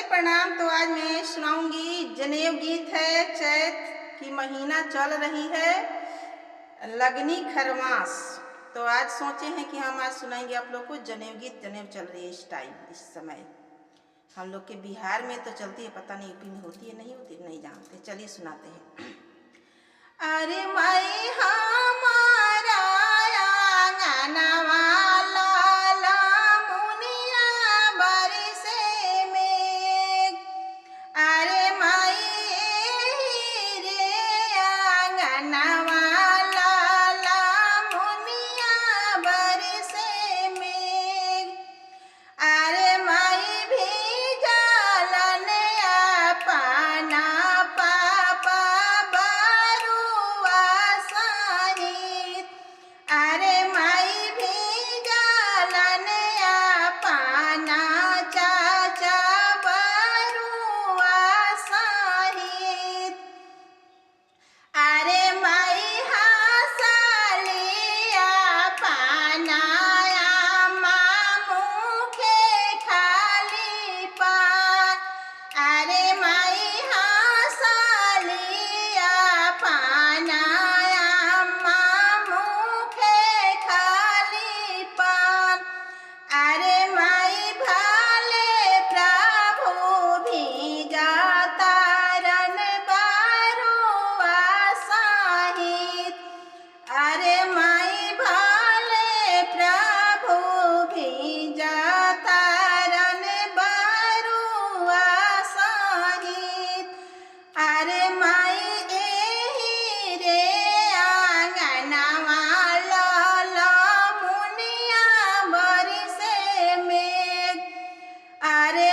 प्रणाम। तो आज मैं सुनाऊंगी जनेऊ गीत है। चैत की महीना चल रही है, लगनी खरमास। तो आज सोचे हैं कि हम आज सुनाएंगे आप लोग को जनेऊ गीत। जनेऊ चल रही है इस टाइम, इस समय हम लोग के बिहार में तो चलती है, पता नहीं यूपी में होती है नहीं होती, नहीं जानते। चलिए सुनाते हैं। अरे माई हमारा आंगनवा लाला मुनिया बरसे में। अरे माई रे आंगनवा लाला मुनिया बरसे में। अरे माई भी जालन अपना पापा बरुआ सहित। अरे माई भी जालन अपना चाचा बरुआ सहित। अरे माई हंसलिया पनाया मुखे खाली पान। अरे माई हंसलिया पनाया मुखे खाली पान। अरे माई भले प्रभु भी जाता रन बरुआ सहित। अरे माई भले प्रभु भी जाता रन बरुआ सहित। अरे माई एही रे आंगनवा लाला मुनिया बरसे में। अरे